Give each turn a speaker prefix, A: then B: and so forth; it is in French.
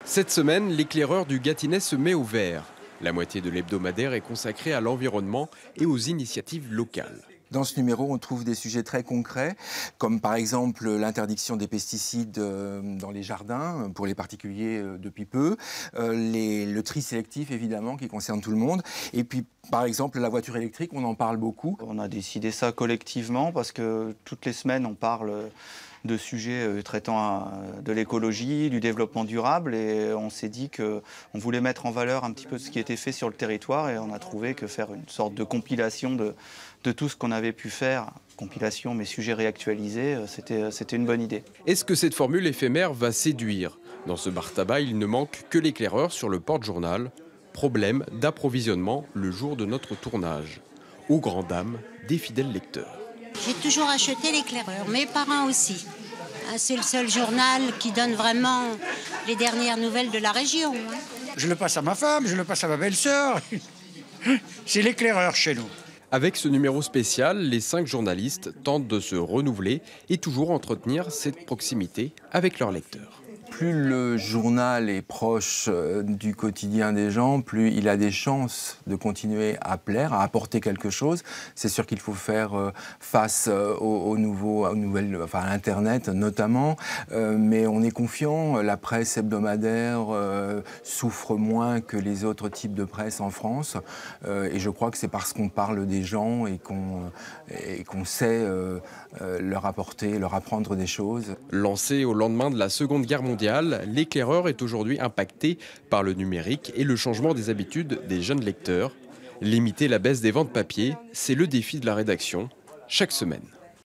A: Cette semaine, l'éclaireur du Gâtinais se met au vert. La moitié de l'hebdomadaire est consacrée à l'environnement et aux initiatives locales.
B: Dans ce numéro, on trouve des sujets très concrets, comme par exemple l'interdiction des pesticides dans les jardins, pour les particuliers depuis peu, le tri sélectif évidemment qui concerne tout le monde, et puis par exemple la voiture électrique, on en parle beaucoup.
C: On a décidé ça collectivement parce que toutes les semaines on parle de sujets traitant de l'écologie, du développement durable, et on s'est dit qu'on voulait mettre en valeur un petit peu ce qui était fait sur le territoire, et on a trouvé que faire une sorte de compilation de tout ce qu'on avait pu faire, compilation mais sujets réactualisés, c'était une bonne idée.
A: Est-ce que cette formule éphémère va séduire? Dans ce bar-tabac, il ne manque que l'éclaireur sur le porte-journal. Problème d'approvisionnement le jour de notre tournage. Aux grandes dames des fidèles lecteurs.
D: J'ai toujours acheté l'éclaireur, mes parents aussi. C'est le seul journal qui donne vraiment les dernières nouvelles de la région.
E: Je le passe à ma femme, je le passe à ma belle-sœur. C'est l'éclaireur chez nous.
A: Avec ce numéro spécial, les 5 journalistes tentent de se renouveler et toujours entretenir cette proximité avec leurs lecteurs.
B: Plus le journal est proche du quotidien des gens, plus il a des chances de continuer à plaire, à apporter quelque chose. C'est sûr qu'il faut faire face aux nouvelles, enfin à Internet notamment, mais on est confiant. La presse hebdomadaire souffre moins que les autres types de presse en France, et je crois que c'est parce qu'on parle des gens et qu'on sait leur apporter, leur apprendre des choses.
A: Lancé au lendemain de la Seconde Guerre mondiale, l'éclaireur est aujourd'hui impacté par le numérique et le changement des habitudes des jeunes lecteurs. Limiter la baisse des ventes papier, c'est le défi de la rédaction, chaque semaine.